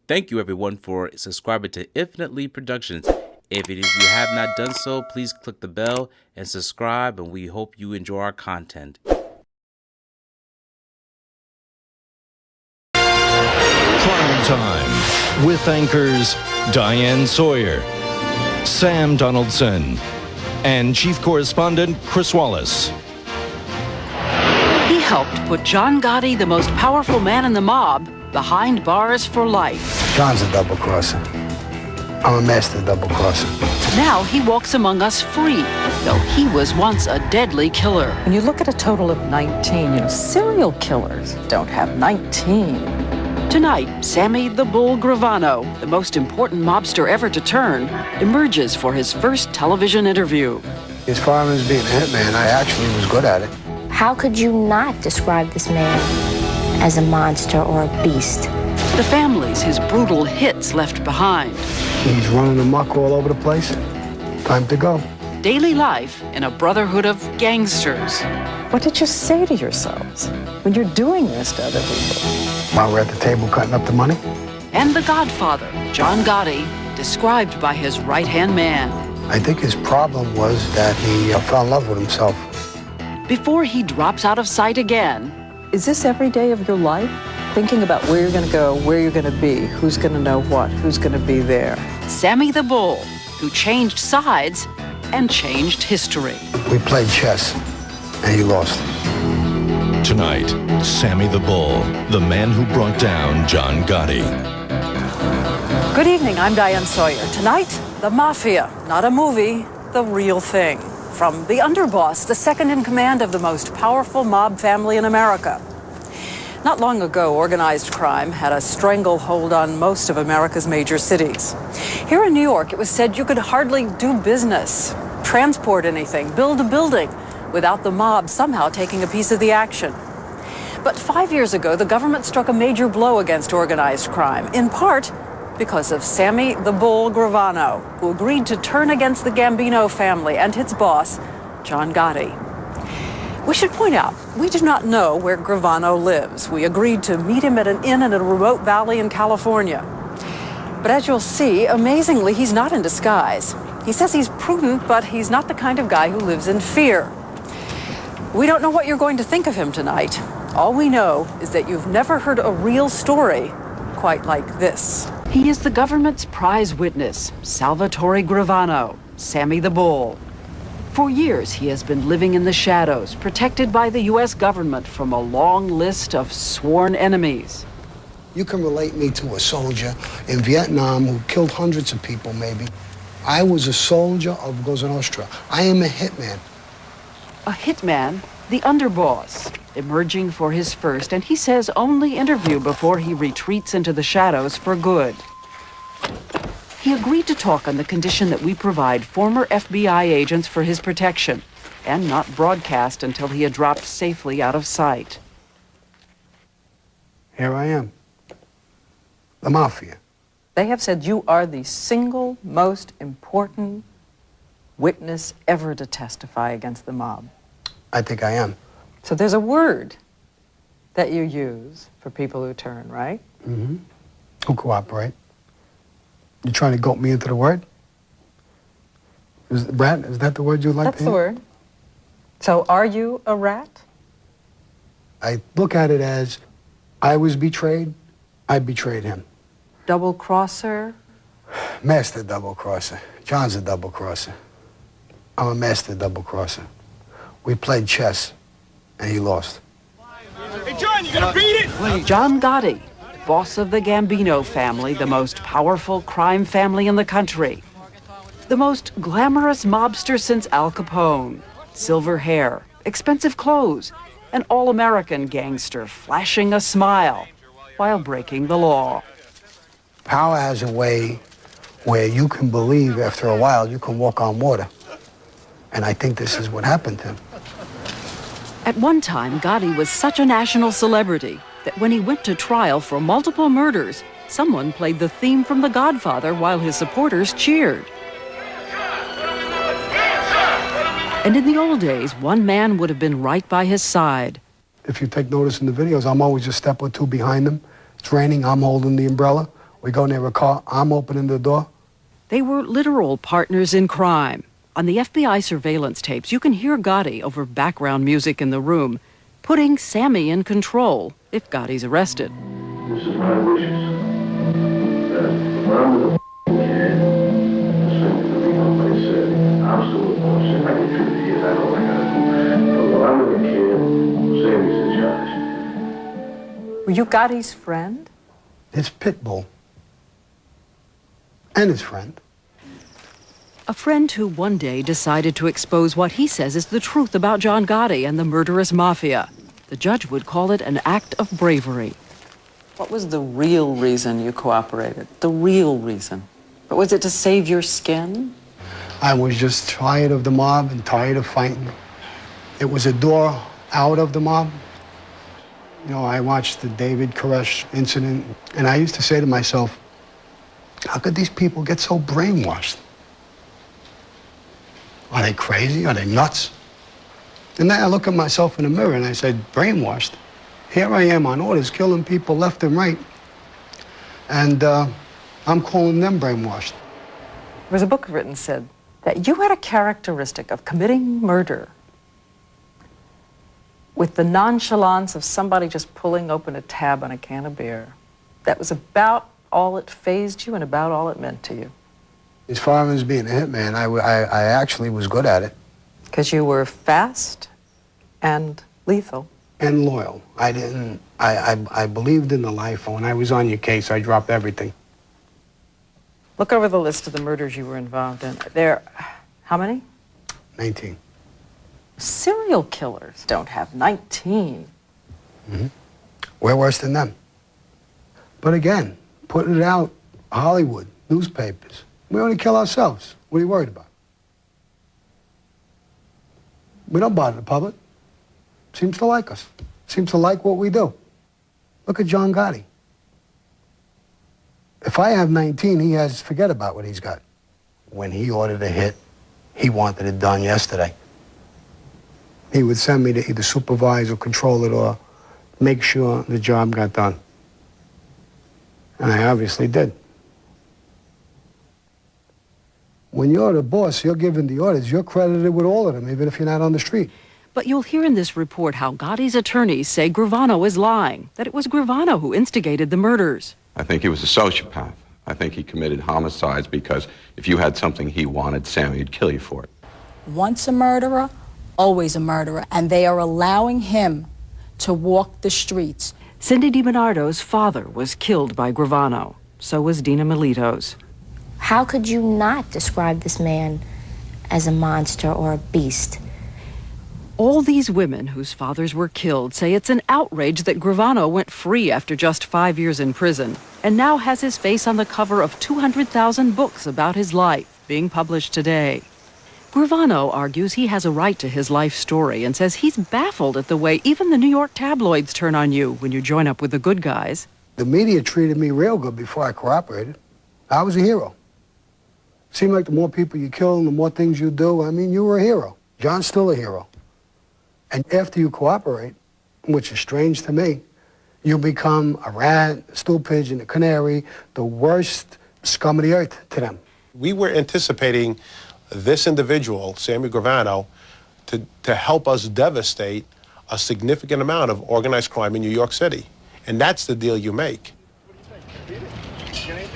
Thank you, everyone, for subscribing to Infinitely Productions. If you have not done so, please click the bell and subscribe, and we hope you enjoy our content. Crime Time with anchors Diane Sawyer, Sam Donaldson, and Chief Correspondent Chris Wallace. He helped put John Gotti, the most powerful man in the mob, behind bars for life. John's a double-crosser. I'm a master double-crosser. Now he walks among us free, though he was once a deadly killer. When you look at a total of 19, serial killers don't have 19. Tonight, Sammy the Bull Gravano, the most important mobster ever to turn, emerges for his first television interview. As far as being a hitman, I actually was good at it. How could you not describe this man as a monster or a beast? The families his brutal hits left behind. He's running amok all over the place. Time to go. Daily life in a brotherhood of gangsters. What did you say to yourselves when you're doing this to other people? While we're at the table cutting up the money? And the Godfather, John Gotti, described by his right-hand man. I think his problem was that he fell in love with himself. Before he drops out of sight again. Is this every day of your life? Thinking about where you're going to go, where you're going to be, who's going to know what, who's going to be there. Sammy the Bull, who changed sides and changed history. We played chess, and he lost. Tonight, Sammy the Bull, the man who brought down John Gotti. Good evening, I'm Diane Sawyer. Tonight, the Mafia, not a movie, the real thing. From the underboss, the second in command of the most powerful mob family in America. Not long ago, organized crime had a stranglehold on most of America's major cities. Here in New York, it was said you could hardly do business, transport anything, build a building, without the mob somehow taking a piece of the action. But 5 years ago, the government struck a major blow against organized crime, in part because of Sammy the Bull Gravano, who agreed to turn against the Gambino family and its boss, John Gotti. We should point out, we do not know where Gravano lives. We agreed to meet him at an inn in a remote valley in California. But as you'll see, amazingly, he's not in disguise. He says he's prudent, but he's not the kind of guy who lives in fear. We don't know what you're going to think of him tonight. All we know is that you've never heard a real story quite like this. He is the government's prize witness, Salvatore Gravano, Sammy the Bull. For years, he has been living in the shadows, protected by the U.S. government from a long list of sworn enemies. You can relate me to a soldier in Vietnam who killed hundreds of people, maybe. I was a soldier of Cosa Nostra. I am a hitman. A hitman, the underboss, emerging for his first, and he says only interview before he retreats into the shadows for good. He agreed to talk on the condition that we provide former FBI agents for his protection and not broadcast until he had dropped safely out of sight. Here I am. The Mafia. They have said you are the single most important witness ever to testify against the mob. I think I am. So there's a word that you use for people who turn, right? Mm-hmm. Who cooperate. You trying to goat me into the word? Rat, is that the word you'd like to hear? That's the word. So are you a rat? I look at it as I was betrayed, I betrayed him. Double-crosser? Master double-crosser. John's a double-crosser. I'm a master double-crosser. We played chess, and he lost. Hey, John, you gonna beat it? John Gotti, boss of the Gambino family, the most powerful crime family in the country. The most glamorous mobster since Al Capone. Silver hair, expensive clothes, an all-American gangster flashing a smile while breaking the law. Power has a way where you can believe after a while you can walk on water. And I think this is what happened to him. At one time, Gotti was such a national celebrity that when he went to trial for multiple murders, someone played the theme from The Godfather while his supporters cheered. And in the old days, one man would have been right by his side. If you take notice in the videos, I'm always a step or two behind them. It's raining, I'm holding the umbrella. We go near a car, I'm opening the door. They were literal partners in crime. On the FBI surveillance tapes, you can hear Gotti over background music in the room, putting Sammy in control if Gotti's arrested. This is my wishes. That if I'm the kid, assuming that nobody said, I'm still the boss, and I get through the years, I know what I gotta do. But when I'm the kid, Sammy's in charge. Were you Gotti's friend? His pit bull. And his friend. A friend who one day decided to expose what he says is the truth about John Gotti and the murderous mafia. The judge would call it an act of bravery. What was the real reason you cooperated? The real reason? But was it to save your skin? I was just tired of the mob and tired of fighting. It was a door out of the mob. You know, I watched the David Koresh incident, and I used to say to myself, how could these people get so brainwashed? Are they crazy? Are they nuts? And then I look at myself in the mirror and I said, brainwashed. Here I am on orders, killing people left and right. And I'm calling them brainwashed. There was a book written said that you had a characteristic of committing murder with the nonchalance of somebody just pulling open a tab on a can of beer. That was about all it fazed you and about all it meant to you. As far as being a hitman, I actually was good at it. Because you were fast and lethal. And loyal. I believed in the life. When I was on your case, I dropped everything. Look over the list of the murders you were involved in. There, how many? 19. Serial killers don't have 19. Mm-hmm. We're worse than them. But again, putting it out, Hollywood, newspapers. We only kill ourselves. What are you worried about? We don't bother the public. Seems to like us. Seems to like what we do. Look at John Gotti. If I have 19, he has, forget about what he's got. When he ordered a hit, he wanted it done yesterday. He would send me to either supervise or control it or make sure the job got done. And I obviously did. When you're the boss, you're giving the orders, you're credited with all of them, even if you're not on the street. But you'll hear in this report how Gotti's attorneys say Gravano is lying, that it was Gravano who instigated the murders. I think he was a sociopath. I think he committed homicides because if you had something he wanted, Sammy would kill you for it. Once a murderer, always a murderer, and they are allowing him to walk the streets. Cindy DiBernardo's father was killed by Gravano. So was Dina Melito's. How could you not describe this man as a monster or a beast? All these women whose fathers were killed say it's an outrage that Gravano went free after just 5 years in prison and now has his face on the cover of 200,000 books about his life being published today. Gravano argues he has a right to his life story and says he's baffled at the way even the New York tabloids turn on you when you join up with the good guys. The media treated me real good before I cooperated. I was a hero. Seemed like the more people you kill and the more things you do, I mean, you were a hero. John's still a hero. And after you cooperate, which is strange to me, you become a rat, a stool pigeon, a canary, the worst scum of the earth to them. We were anticipating this individual, Sammy Gravano, to help us devastate a significant amount of organized crime in New York City. And that's the deal you make.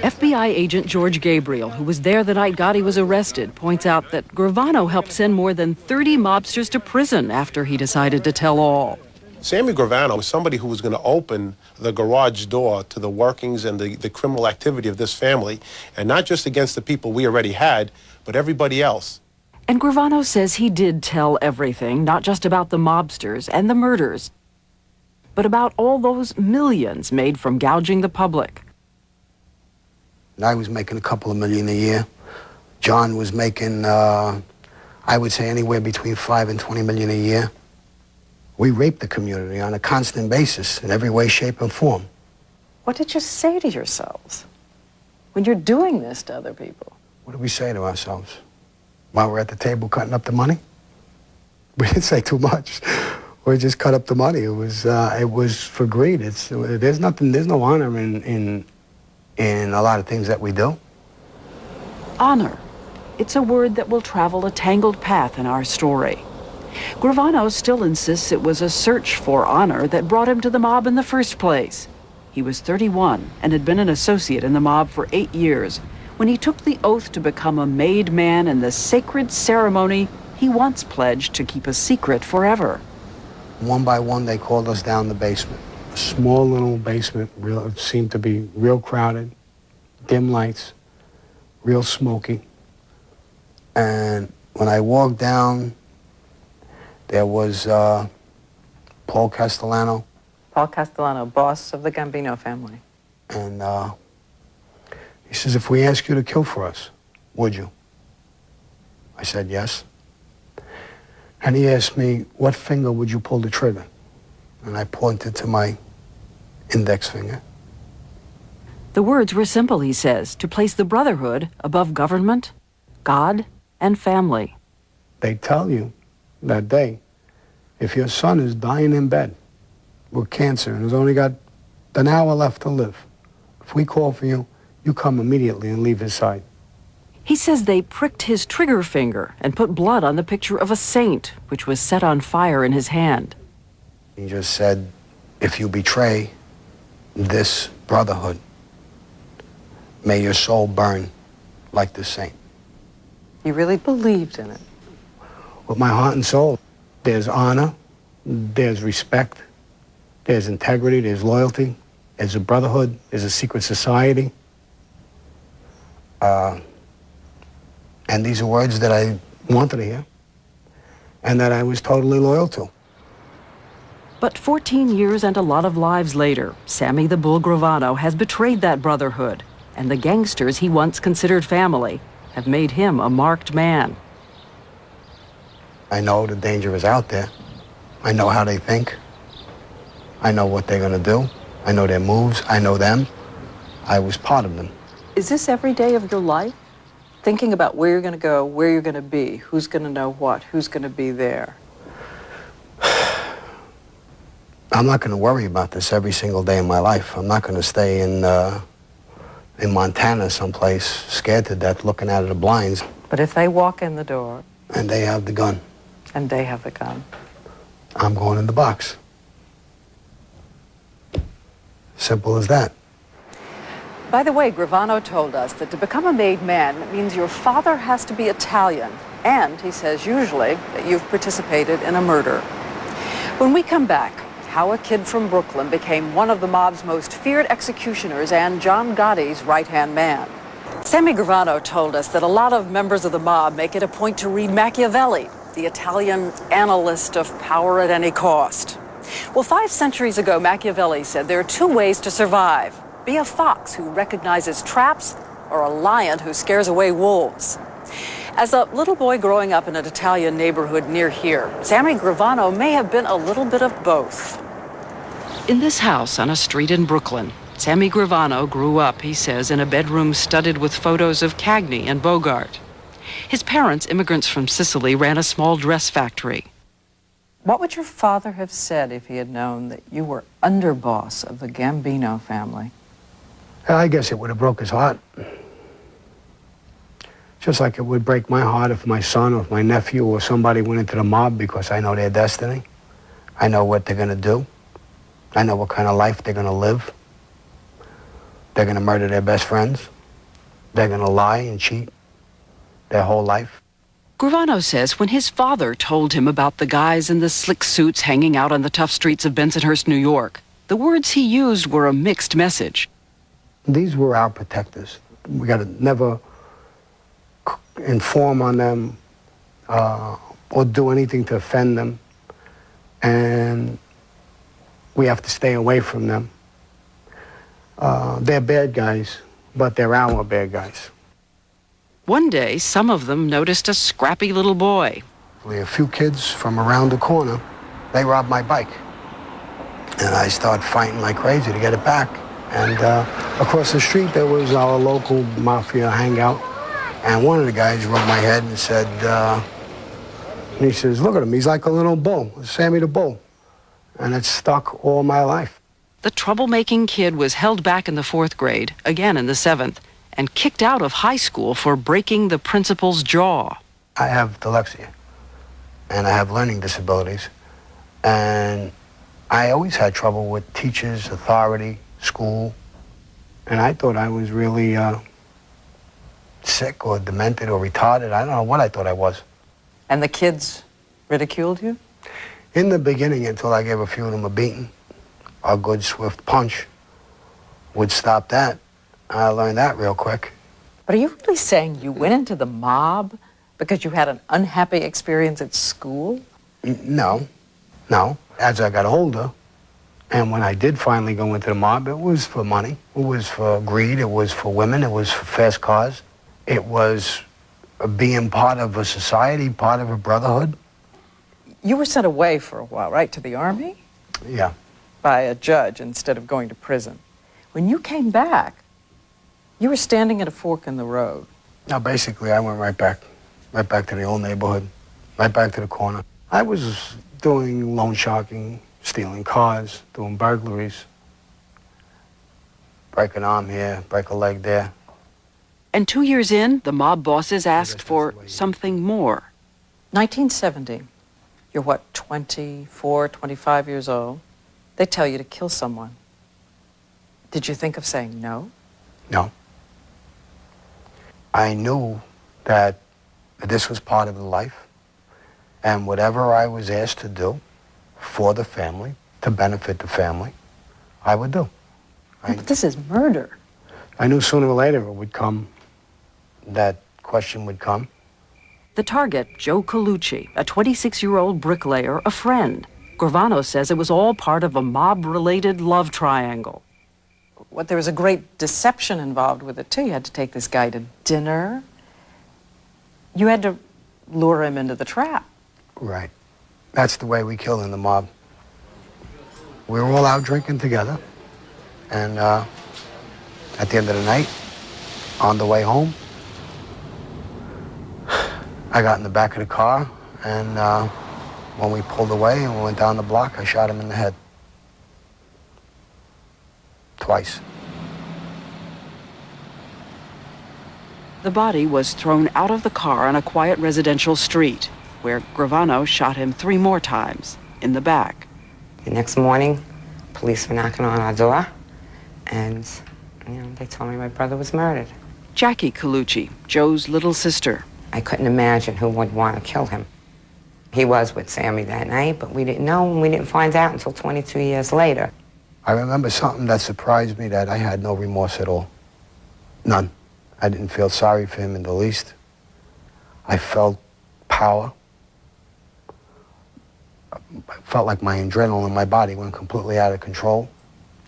FBI agent George Gabriel, who was there the night Gotti was arrested, points out that Gravano helped send more than 30 mobsters to prison after he decided to tell all. Sammy Gravano was somebody who was going to open the garage door to the workings and the criminal activity of this family, and not just against the people we already had, but everybody else. And Gravano says he did tell everything, not just about the mobsters and the murders, but about all those millions made from gouging the public. I was making a couple of million a year. John was making, I would say, anywhere between 5 and 20 million a year. We raped the community on a constant basis in every way, shape, and form. What did you say to yourselves when you're doing this to other people? What did we say to ourselves? While we're at the table cutting up the money? We didn't say too much. We just cut up the money. It was for greed. There's no honor in in a lot of things that we do. Honor. It's a word that will travel a tangled path in our story. Gravano still insists it was a search for honor that brought him to the mob in the first place. He was 31 and had been an associate in the mob for 8 years when he took the oath to become a made man in the sacred ceremony he once pledged to keep a secret forever. One by one, they called us down the basement. A small little basement, it seemed to be real crowded, dim lights, real smoky. And when I walked down, there was Paul Castellano. Paul Castellano, boss of the Gambino family. And he says, if we ask you to kill for us, would you? I said, yes. And he asked me, what finger would you pull the trigger? And I pointed to my index finger. The words were simple, he says, to place the brotherhood above government, God, and family. They tell you that day, if your son is dying in bed with cancer and has only got an hour left to live, if we call for you, you come immediately and leave his side. He says they pricked his trigger finger and put blood on the picture of a saint, which was set on fire in his hand. He just said, if you betray this brotherhood, may your soul burn like the saint. You really believed in it? With my heart and soul. There's honor, there's respect, there's integrity, there's loyalty, there's a brotherhood, there's a secret society. And these are words that I wanted to hear and that I was totally loyal to. But 14 years and a lot of lives later, Sammy the Bull Gravano has betrayed that brotherhood, and the gangsters he once considered family have made him a marked man. I know the danger is out there. I know how they think. I know what they're going to do. I know their moves. I know them. I was part of them. Is this every day of your life? Thinking about where you're going to go, where you're going to be, who's going to know what, who's going to be there? I'm not going to worry about this every single day of my life. I'm not going to stay in Montana someplace, scared to death, looking out of the blinds. But if they walk in the door... And they have the gun. And they have the gun. I'm going in the box. Simple as that. By the way, Gravano told us that to become a made man means your father has to be Italian. And, he says, usually, that you've participated in a murder. When we come back, how a kid from Brooklyn became one of the mob's most feared executioners and John Gotti's right-hand man. Sammy Gravano told us that a lot of members of the mob make it a point to read Machiavelli, the Italian analyst of power at any cost. Well, 5 centuries ago, Machiavelli said there are 2 ways to survive. Be a fox who recognizes traps, or a lion who scares away wolves. As a little boy growing up in an Italian neighborhood near here, Sammy Gravano may have been a little bit of both. In this house on a street in Brooklyn, Sammy Gravano grew up, he says, in a bedroom studded with photos of Cagney and Bogart. His parents, immigrants from Sicily, ran a small dress factory. What would your father have said if he had known that you were underboss of the Gambino family? I guess it would have broke his heart. Just like it would break my heart if my son or if my nephew or somebody went into the mob, because I know their destiny. I know what they're going to do. I know what kind of life they're going to live. They're going to murder their best friends. They're going to lie and cheat their whole life. Gravano says when his father told him about the guys in the slick suits hanging out on the tough streets of Bensonhurst, New York, the words he used were a mixed message. These were our protectors. We got to never inform on them or do anything to offend them. And we have to stay away from them. They're bad guys, but they're our bad guys. One day, some of them noticed a scrappy little boy. A few kids from around the corner, they robbed my bike. And I started fighting like crazy to get it back. And across the street, there was our local mafia hangout. And one of the guys rubbed my head and said, he says, look at him, he's like a little bull, Sammy the Bull. And it stuck all my life. The troublemaking kid was held back in the 4th grade, again in the 7th, and kicked out of high school for breaking the principal's jaw. I have dyslexia, and I have learning disabilities, and I always had trouble with teachers, authority, school, and I thought I was really sick or demented or retarded. I don't know what I thought I was. And the kids ridiculed you? In the beginning, until I gave a few of them a beating, a good swift punch would stop that. I learned that real quick. But are you really saying you went into the mob because you had an unhappy experience at school? No. As I got older, and when I did finally go into the mob, it was for money. It was for greed. It was for women. It was for fast cars. It was being part of a society, part of a brotherhood. You were sent away for a while, right, to the Army? Yeah. By a judge instead of going to prison. When you came back, you were standing at a fork in the road. Now, basically, I went right back to the old neighborhood, right back to the corner. I was doing loan sharking, stealing cars, doing burglaries, break an arm here, break a leg there. And 2 years in, the mob bosses asked for something more. 1970. You're what, 24, 25 years old? They tell you to kill someone. Did you think of saying no? No. I knew that this was part of the life, and whatever I was asked to do for the family, to benefit the family, I would do. But this is murder. I knew sooner or later it would come, that question would come. The target, Joe Colucci, a 26-year-old bricklayer, a friend. Gravano says it was all part of a mob-related love triangle. What, there was a great deception involved with it, too. You had to take this guy to dinner. You had to lure him into the trap. Right. That's the way we kill in the mob. We were all out drinking together, and at the end of the night, on the way home, I got in the back of the car, and when we pulled away and we went down the block, I shot him in the head. Twice. The body was thrown out of the car on a quiet residential street, where Gravano shot him 3 more times, in the back. The next morning, police were knocking on our door, and they told me my brother was murdered. Jackie Colucci, Joe's little sister. I couldn't imagine who would want to kill him. He was with Sammy that night, but we didn't know, and we didn't find out until 22 years later. I remember something that surprised me, that I had no remorse at all. None. I didn't feel sorry for him in the least. I felt power. I felt like my adrenaline in my body went completely out of control.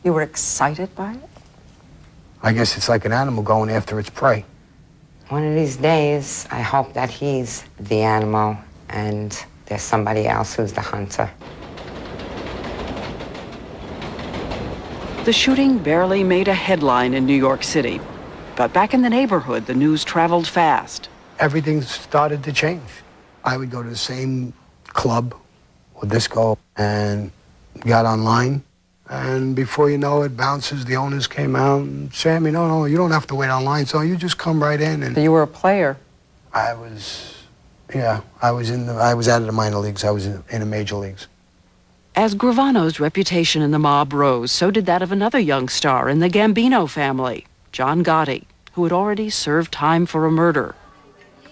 You were excited by it? I guess it's like an animal going after its prey. One of these days, I hope that he's the animal and there's somebody else who's the hunter. The shooting barely made a headline in New York City. But back in the neighborhood, the news traveled fast. Everything started to change. I would go to the same club or disco and got online. And before you know it, bouncers, the owners came out and, Sammy, no, you don't have to wait online, so you just come right in. And so you were a player? I was out of the minor leagues. I was in the major leagues. As Gravano's reputation in the mob rose, so did that of another young star in the Gambino family, John Gotti, who had already served time for a murder.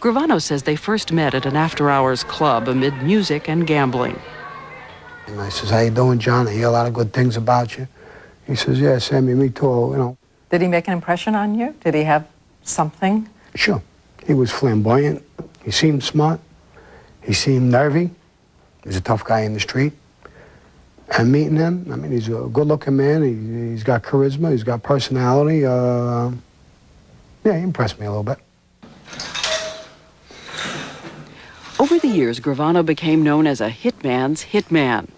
Gravano says they first met at an after-hours club amid music and gambling. And I says, how you doing, John? I hear a lot of good things about you. He says, yeah, Sammy, me too, Did he make an impression on you? Did he have something? Sure. He was flamboyant. He seemed smart. He seemed nervy. He's a tough guy in the street. And meeting him, he's a good-looking man. He's got charisma. He's got personality. He impressed me a little bit. Over the years, Gravano became known as a hitman's hitman.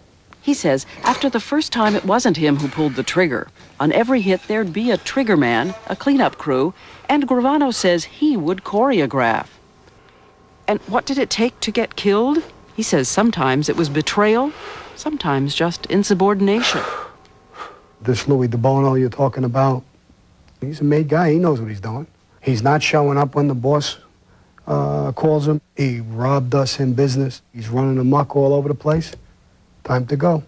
He says after the first time, it wasn't him who pulled the trigger. On every hit, there'd be a trigger man, a cleanup crew, and Gravano says he would choreograph. And what did it take to get killed? He says sometimes it was betrayal, sometimes just insubordination. This Louis DeBono you're talking about, he's a made guy. He knows what he's doing. He's not showing up when the boss calls him. He robbed us in business. He's running amok all over the place. Time to go.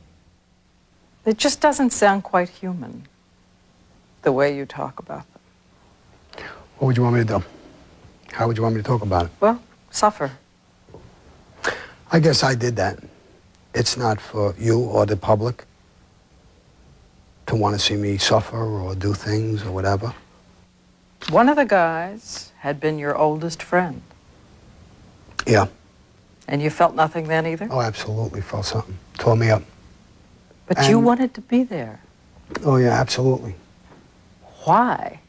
It just doesn't sound quite human, the way you talk about them. What would you want me to do? How would you want me to talk about it? Well, suffer. I guess I did that. It's not for you or the public to want to see me suffer or do things or whatever. One of the guys had been your oldest friend. Yeah. And you felt nothing then either? Oh, absolutely felt something. Tore me up. But you wanted to be there. Oh, yeah, absolutely. Why?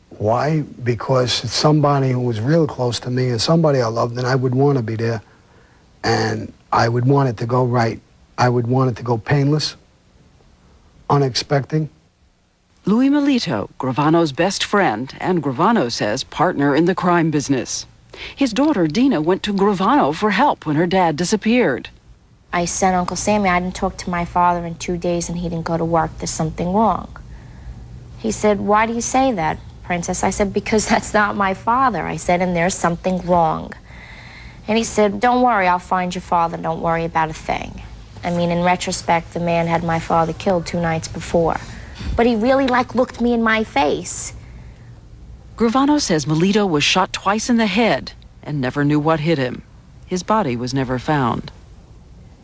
Why? Because it's somebody who was real close to me and somebody I loved, and I would want to be there. And I would want it to go right. I would want it to go painless, unexpected. Louis Melito, Gravano's best friend, and Gravano says partner in the crime business. His daughter, Dina, went to Gravano for help when her dad disappeared. I sent Uncle Sammy, I didn't talk to my father in 2 days and he didn't go to work. There's something wrong. He said, why do you say that, Princess? I said, because that's not my father. I said, and there's something wrong. And he said, don't worry, I'll find your father. Don't worry about a thing. I mean, in retrospect, the man had my father killed 2 nights before. But he really, looked me in my face. Gravano says Melito was shot twice in the head and never knew what hit him. His body was never found.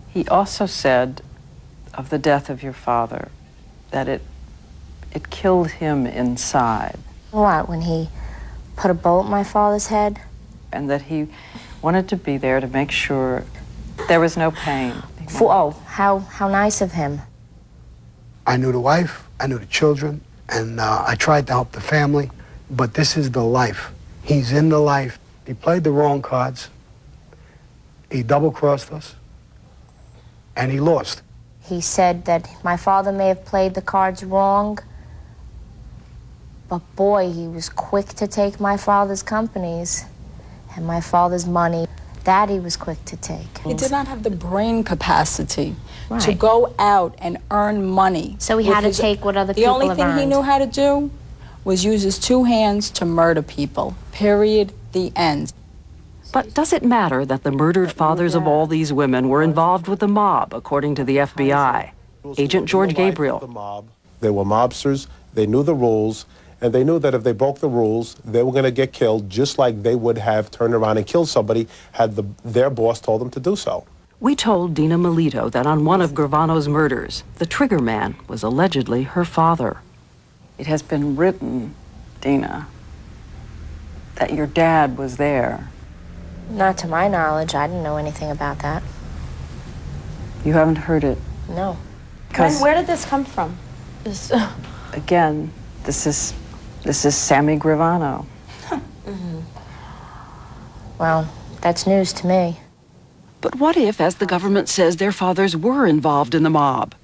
He also said of the death of your father that it killed him inside. What, when he put a bullet in my father's head? And that he wanted to be there to make sure there was no pain. How nice of him. I knew the wife, I knew the children, and I tried to help the family, but this is the life. He's in the life. He played the wrong cards. He double-crossed us, and he lost. He said that my father may have played the cards wrong, but boy, he was quick to take my father's companies and my father's money. That he was quick to take. He did not have the brain capacity to go out and earn money. So he had to take what other people have earned. The only thing he knew how to do was use his 2 hands to murder people. Period. The end. But does it matter that the murdered fathers of all these women were involved with the mob, according to the FBI? Agent George Gabriel. They were mobsters, they knew the rules, and they knew that if they broke the rules, they were going to get killed, just like they would have turned around and killed somebody had their boss told them to do so. We told Dina Melito that on one of Gravano's murders, the trigger man was allegedly her father. It has been written, Dina, that your dad was there. Not to my knowledge. I didn't know anything about that. You haven't heard it? No. Where did this come from? Again, this is Sammy Gravano. Well, that's news to me. But what if, as the government says, their fathers were involved in the mob?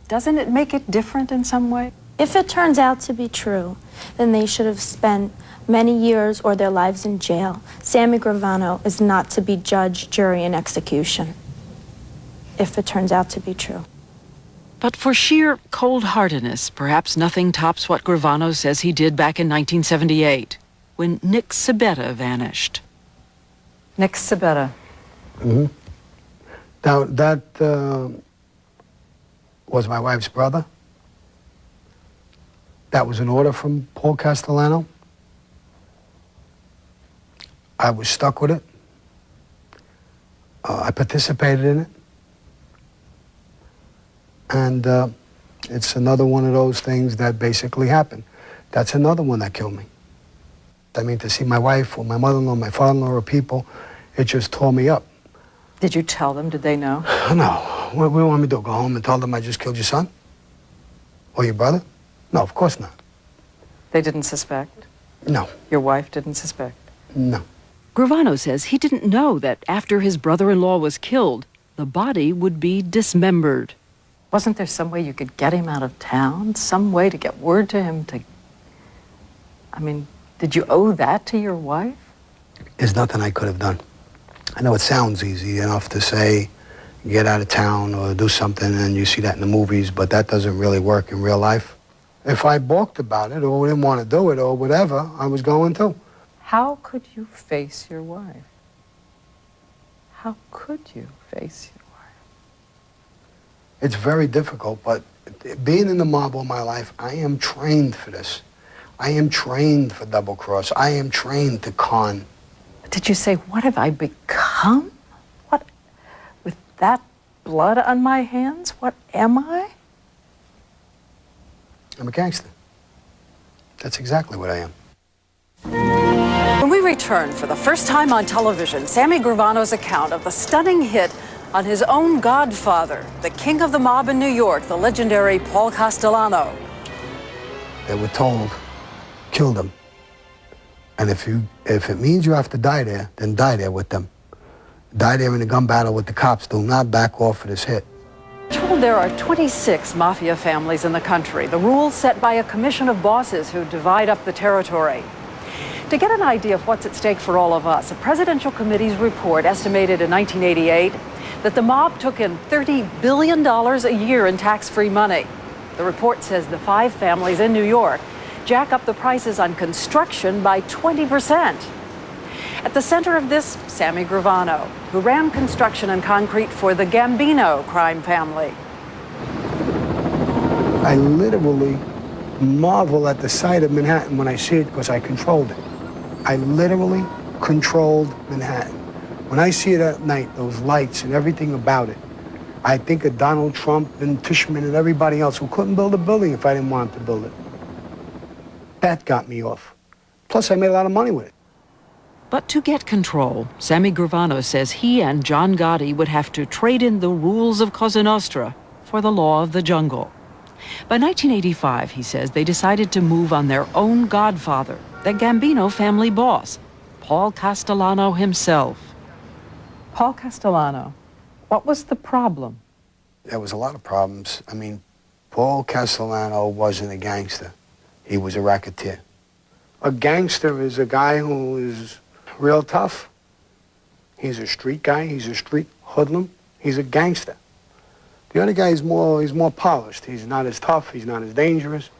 Doesn't it make it different in some way? If it turns out to be true, then they should have spent many years or their lives in jail. Sammy Gravano is not to be judge, jury, and execution, if it turns out to be true. But for sheer cold-heartedness, perhaps nothing tops what Gravano says he did back in 1978, when Nick Sabetta vanished. Nick Sabetta. Mm-hmm. Now, that was my wife's brother. That was an order from Paul Castellano. I was stuck with it. I participated in it. And it's another one of those things that basically happened. That's another one that killed me. I mean, to see my wife or my mother-in-law, my father-in-law or people, it just tore me up. Did you tell them? Did they know? No. What do you want me to do? Go home and tell them I just killed your son? Or your brother? No, of course not. They didn't suspect? No. Your wife didn't suspect? No. Gravano says he didn't know that after his brother-in-law was killed, the body would be dismembered. Wasn't there some way you could get him out of town? Some way to get word to him to... I mean, did you owe that to your wife? There's nothing I could have done. I know it sounds easy enough to say, get out of town or do something, and you see that in the movies, but that doesn't really work in real life. If I balked about it or didn't want to do it or whatever, I was going to. How could you face your wife? How could you face your wife? It's very difficult, but being in the mob all my life, I am trained for this. I am trained for double cross. I am trained to con. Did you say, what have I become? What, with that blood on my hands, what am I? I'm a gangster. That's exactly what I am. When we return for the first time on television, Sammy Gravano's account of the stunning hit on his own godfather, the king of the mob in New York, the legendary Paul Castellano. They were told, kill them. And if it means you have to die there, then die there with them. Die there in a gun battle with the cops. Do not back off of this hit. Told there are 26 mafia families in the country, the rules set by a commission of bosses who divide up the territory. To get an idea of what's at stake for all of us, a presidential committee's report estimated in 1988 that the mob took in $30 billion a year in tax-free money. The report says the 5 families in New York jack up the prices on construction by 20%. At the center of this, Sammy Gravano, who ran construction and concrete for the Gambino crime family. I literally marvel at the sight of Manhattan when I see it because I controlled it. I literally controlled Manhattan. When I see it at night, those lights and everything about it, I think of Donald Trump and Tishman and everybody else who couldn't build a building if I didn't want to build it. That got me off. Plus, I made a lot of money with it. But to get control, Sammy Gravano says he and John Gotti would have to trade in the rules of Cosa Nostra for the law of the jungle. By 1985, he says, they decided to move on their own godfather, the Gambino family boss, Paul Castellano himself. Paul Castellano, what was the problem? There was a lot of problems. I mean, Paul Castellano wasn't a gangster. He was a racketeer. A gangster is a guy who is real tough. He's a street guy. He's a street hoodlum. He's a gangster. The other guy is he's more polished. He's not as tough. He's not as dangerous.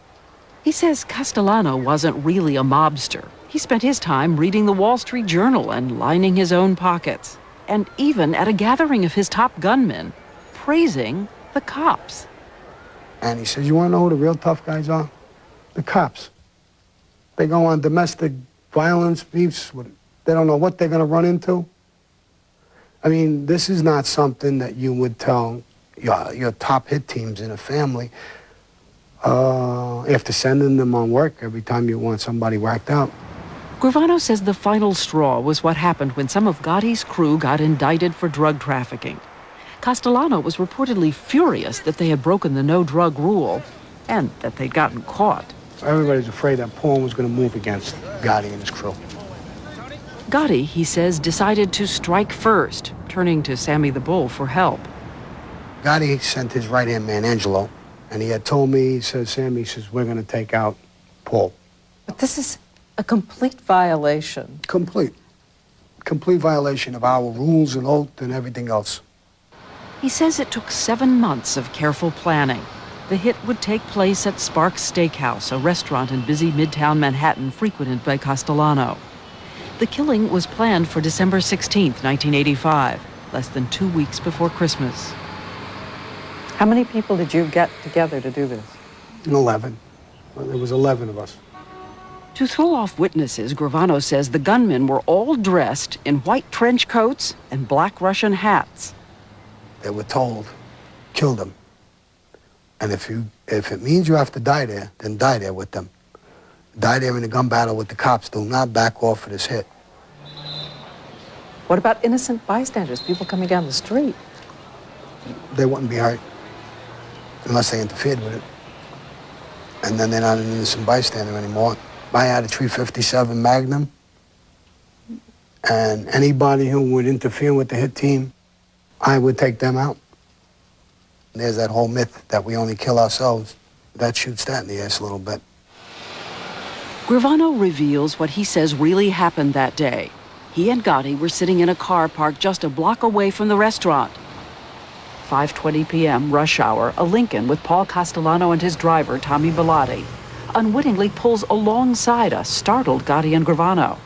He says Castellano wasn't really a mobster. He spent his time reading the Wall Street Journal and lining his own pockets. And even at a gathering of his top gunmen, praising the cops. And he says, you want to know who the real tough guys are? The cops. They go on domestic violence beefs. They don't know what they're going to run into. I mean, this is not something that you would tell your top hit teams in a family after sending them on work every time you want somebody whacked out. Gravano says the final straw was what happened when some of Gotti's crew got indicted for drug trafficking. Castellano was reportedly furious that they had broken the no-drug rule and that they'd gotten caught. Everybody's afraid that Paul was going to move against Gotti and his crew. Gotti, he says, decided to strike first, turning to Sammy the Bull for help. Gotti sent his right-hand man, Angelo, and he had told me, he says, Sammy, he says, we're going to take out Paul. But this is a complete violation. Complete violation of our rules and oath and everything else. He says it took 7 months of careful planning. The hit would take place at Sparks Steakhouse, a restaurant in busy Midtown Manhattan frequented by Castellano. The killing was planned for December 16, 1985, less than 2 weeks before Christmas. How many people did you get together to do this? 11. Well, there was 11 of us. To throw off witnesses, Gravano says the gunmen were all dressed in white trench coats and black Russian hats. They were told, kill them. And if it means you have to die there, then die there with them. Die there in a gun battle with the cops. Do not back off of this hit. What about innocent bystanders, people coming down the street? They wouldn't be hurt unless they interfered with it. And then they're not an innocent bystander anymore. I had a .357 Magnum, and anybody who would interfere with the hit team, I would take them out. There's that whole myth that we only kill ourselves. That shoots that in the ass a little bit. Gravano reveals what he says really happened that day. He and Gotti were sitting in a car parked just a block away from the restaurant. 5:20 p.m. rush hour, a Lincoln with Paul Castellano and his driver, Tommy Bellotti, unwittingly pulls alongside us, startled Gotti and Gravano.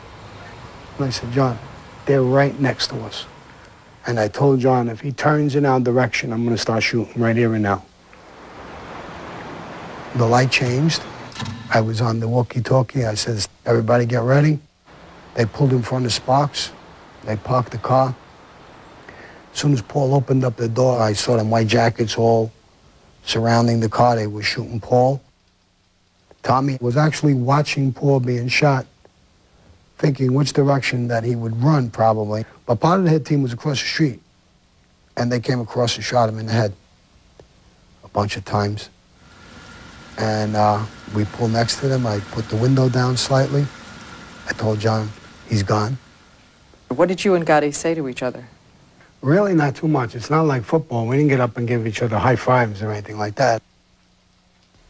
And I said, John, they're right next to us. And I told John, if he turns in our direction, I'm going to start shooting right here and now. The light changed. I was on the walkie-talkie. I said, everybody get ready. They pulled in front of Sparks. They parked the car. As soon as Paul opened up the door, I saw them white jackets all surrounding the car. They were shooting Paul. Tommy was actually watching Paul being shot, thinking which direction that he would run, probably. But part of the hit team was across the street, and they came across and shot him in the head a bunch of times. And we pulled next to them. I put the window down slightly. I told John, he's gone. What did you and Gotti say to each other? Really not too much. It's not like football. We didn't get up and give each other high fives or anything like that.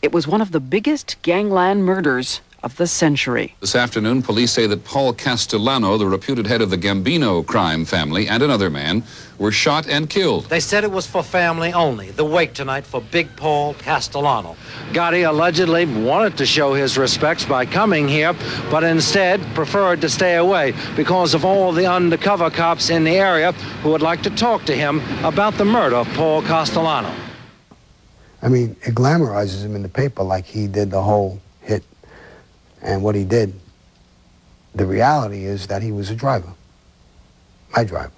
It was one of the biggest gangland murders of the century. This afternoon, police say that Paul Castellano, the reputed head of the Gambino crime family, and another man were shot and killed. They said it was for family only. The wake tonight for Big Paul Castellano. Gotti allegedly wanted to show his respects by coming here, but instead preferred to stay away because of all the undercover cops in the area who would like to talk to him about the murder of Paul Castellano. I mean, it glamorizes him in the paper like he did the whole hit and what he did. The reality is that he was a driver, my driver.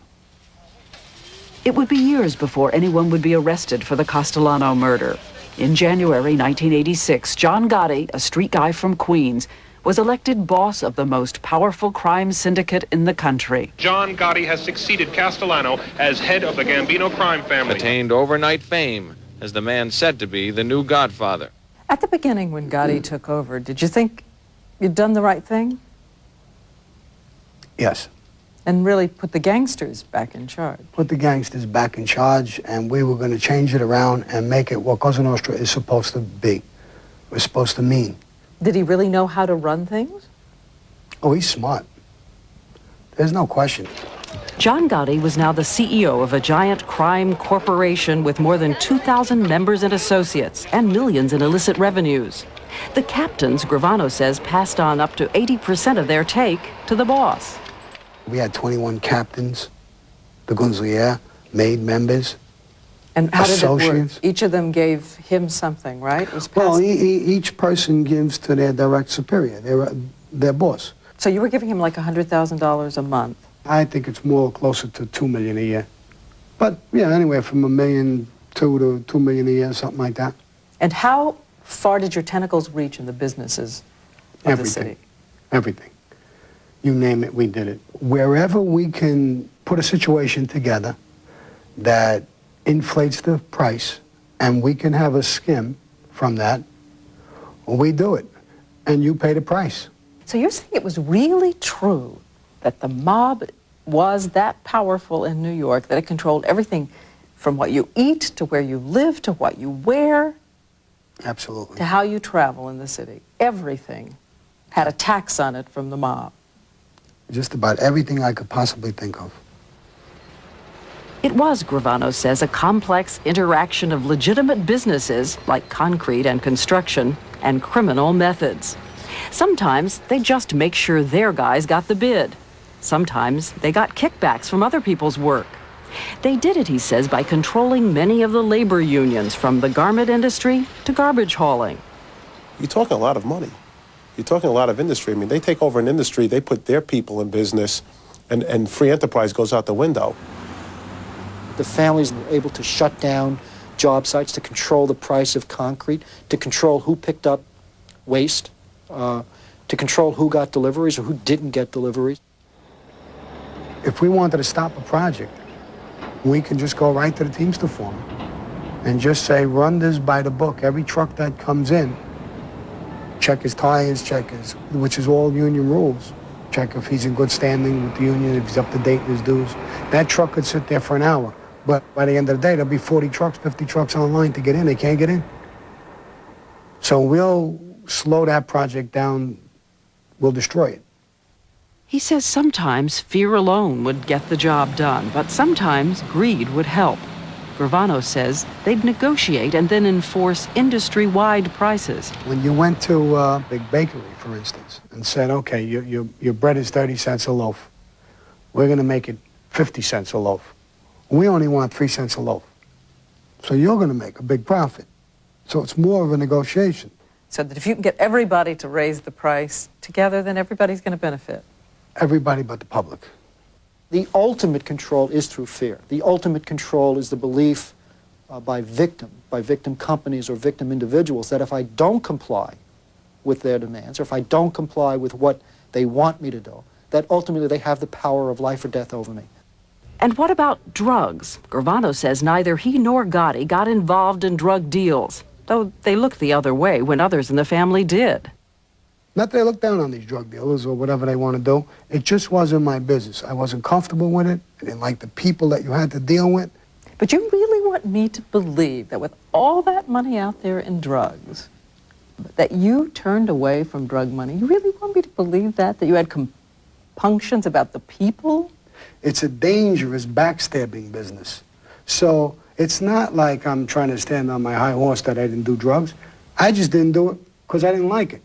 It would be years before anyone would be arrested for the Castellano murder. In January 1986, John Gotti, a street guy from Queens, was elected boss of the most powerful crime syndicate in the country. John Gotti has succeeded Castellano as head of the Gambino crime family. Attained overnight fame as the man said to be the new godfather. At the beginning, when Gotti took over, did you think you'd done the right thing? Yes. And really put the gangsters back in charge? Put the gangsters back in charge, and we were going to change it around and make it what Cosa Nostra is supposed to be. We're supposed to mean. Did he really know how to run things? Oh, he's smart. There's no question. John Gotti was now the CEO of a giant crime corporation with more than 2,000 members and associates and millions in illicit revenues. The captains, Gravano says, passed on up to 80% of their take to the boss. We had 21 captains, the Gunzlier, made members, and how did it work? associates. Each of them gave him something, right? It was Well, each person gives to their direct superior, their boss. So you were giving him like $100,000 a month? I think it's more closer to $2 million a year. But, yeah, anywhere from $1.2 million to $2 million a year, something like that. And how far did your tentacles reach in the businesses of the city? Everything. You name it, we did it. Wherever we can put a situation together that inflates the price and we can have a skim from that, we do it. And you pay the price. So you're saying it was really true that the mob was that powerful in New York, that it controlled everything from what you eat to where you live to what you wear? Absolutely. To how you travel in the city. Everything had a tax on it from the mob. Just about everything I could possibly think of. It was, Gravano says, a complex interaction of legitimate businesses like concrete and construction and criminal methods. Sometimes they just make sure their guys got the bid. Sometimes they got kickbacks from other people's work. They did it, he says, by controlling many of the labor unions, from the garment industry to garbage hauling. You're talking a lot of money. You're talking a lot of industry. I mean, they take over an industry, they put their people in business, and free enterprise goes out the window. The families were able to shut down job sites, to control the price of concrete, to control who picked up waste, to control who got deliveries or who didn't get deliveries. If we wanted to stop a project, we can just go right to the Teamster foreman and just say, run this by the book. Every truck that comes in, check his tires, check his, which is all union rules. Check if he's in good standing with the union, if he's up to date in his dues. That truck could sit there for an hour, but by the end of the day, there'll be 40 trucks, 50 trucks online to get in. They can't get in. So we'll slow that project down, we'll destroy it. He says sometimes fear alone would get the job done, but sometimes greed would help. Gravano says they'd negotiate and then enforce industry-wide prices. When you went to a big bakery, for instance, and said, okay, your bread is 30 cents a loaf. We're going to make it 50 cents a loaf. We only want 3 cents a loaf. So you're going to make a big profit. So it's more of a negotiation. So that if you can get everybody to raise the price together, then everybody's going to benefit. Everybody but the public. The ultimate control is through fear. The ultimate control is the belief by victim companies or victim individuals, that if I don't comply with their demands, or if I don't comply with what they want me to do, that ultimately they have the power of life or death over me. And what about drugs? Gravano says neither he nor Gotti got involved in drug deals, though they looked the other way when others in the family did. Not that I look down on these drug dealers or whatever they want to do. It just wasn't my business. I wasn't comfortable with it. I didn't like the people that you had to deal with. But you really want me to believe that with all that money out there in drugs, that you turned away from drug money? You really want me to believe that you had compunctions about the people? It's a dangerous backstabbing business. So it's not like I'm trying to stand on my high horse that I didn't do drugs. I just didn't do it because I didn't like it.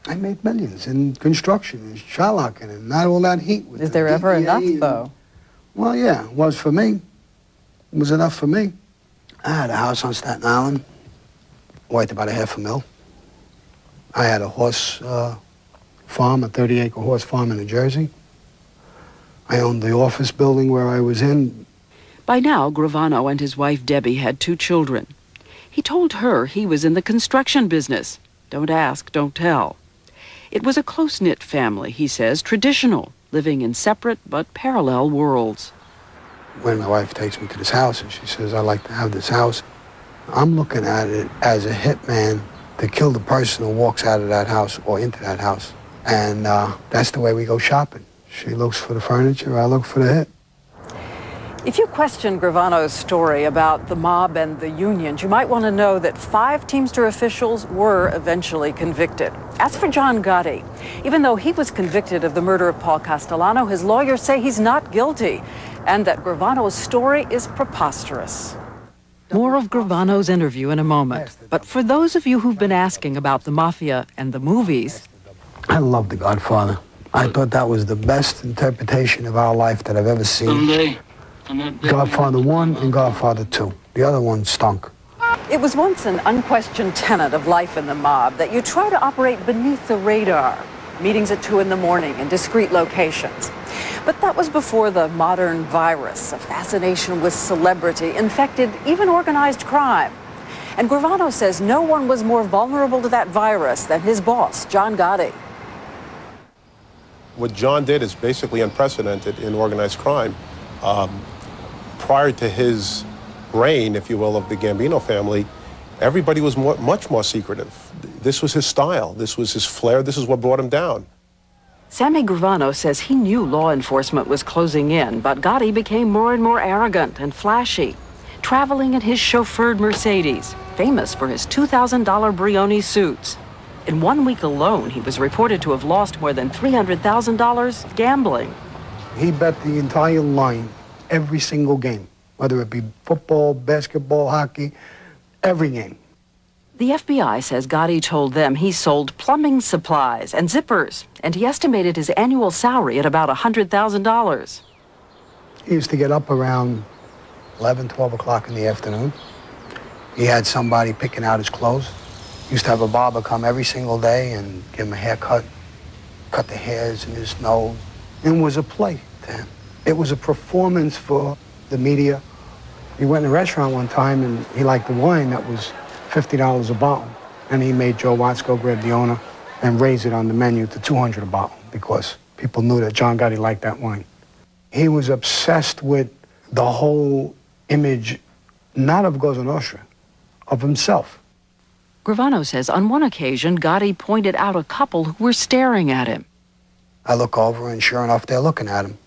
I made millions in construction and Sherlocking and not all that heat. With Is there ever enough, though? Well, yeah, it was for me. It was enough for me. I had a house on Staten Island, worth about $500,000. I had a horse farm, a 30-acre horse farm in New Jersey. I owned the office building where I was in. By now, Gravano and his wife Debbie had 2 children. He told her he was in the construction business. Don't ask, don't tell. It was a close-knit family, he says, traditional, living in separate but parallel worlds. When my wife takes me to this house and she says, I'd like to have this house, I'm looking at it as a hitman to kill the person who walks out of that house or into that house. And that's the way we go shopping. She looks for the furniture, I look for the hit. If you question Gravano's story about the mob and the unions, you might want to know that 5 Teamster officials were eventually convicted. As for John Gotti, even though he was convicted of the murder of Paul Castellano, his lawyers say he's not guilty and that Gravano's story is preposterous. More of Gravano's interview in a moment. But for those of you who've been asking about the mafia and the movies, I love The Godfather. I thought that was the best interpretation of our life that I've ever seen. Godfather 1 and Godfather 2. The other one stunk. it was once an unquestioned tenet of life in the mob that you try to operate beneath the radar. Meetings at 2 in the morning in discreet locations. But that was before the modern virus, a fascination with celebrity, infected even organized crime. And Gravano says no one was more vulnerable to that virus than his boss, John Gotti. What John did is basically unprecedented in organized crime. Prior to his reign, if you will, of the Gambino family, everybody was much more secretive. This was his style. This was his flair. This is what brought him down. Sammy Gravano says he knew law enforcement was closing in, but Gotti became more and more arrogant and flashy, traveling in his chauffeured Mercedes, famous for his $2,000 Brioni suits. In 1 week alone, he was reported to have lost more than $300,000 gambling. He bet the entire line every single game, whether it be football, basketball, hockey, every game. The FBI says Gotti told them he sold plumbing supplies and zippers, and he estimated his annual salary at about $100,000. He used to get up around 11, 12 o'clock in the afternoon. He had somebody picking out his clothes. He used to have a barber come every single day and give him a haircut, cut the hairs in his nose. And it was a play to him. It was a performance for the media. He went in a restaurant one time and he liked the wine that was $50 a bottle. And he made Joe Watts go grab the owner and raise it on the menu to $200 a bottle because people knew that John Gotti liked that wine. He was obsessed with the whole image, not of Cosa Nostra, of himself. Gravano says on one occasion, Gotti pointed out a couple who were staring at him. I look over and sure enough, they're looking at him.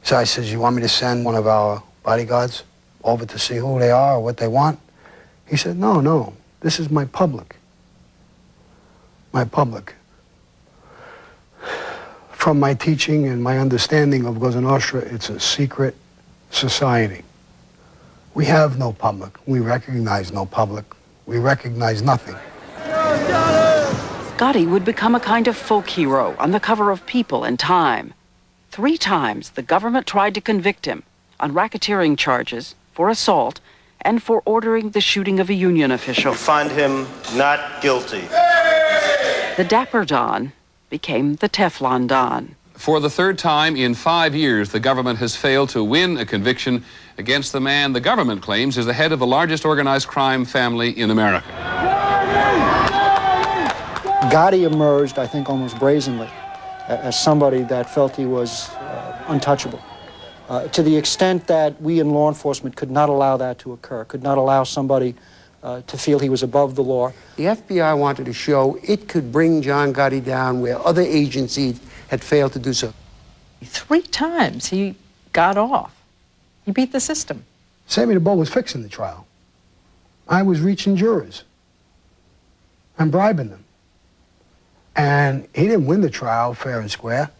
So I says, you want me to send one of our bodyguards over to see who they are or what they want? He said, no, this is my public. My public. From my teaching and my understanding of Cosa Nostra, it's a secret society. We have no public. We recognize no public. We recognize nothing. Gotti would become a kind of folk hero on the cover of People and Time. 3 times the government tried to convict him on racketeering charges, for assault, and for ordering the shooting of a union official. Find him not guilty. The Dapper Don became the Teflon Don. For the 3rd time in 5 years, the government has failed to win a conviction against the man the government claims is the head of the largest organized crime family in America. Gotti emerged, I think, almost brazenly as somebody that felt he was untouchable. To the extent that we in law enforcement could not allow that to occur, could not allow somebody to feel he was above the law. The FBI wanted to show it could bring John Gotti down where other agencies had failed to do so. 3 times he got off. He beat the system. Sammy the Bull was fixing the trial. I was reaching jurors and bribing them. And he didn't win the trial fair and square.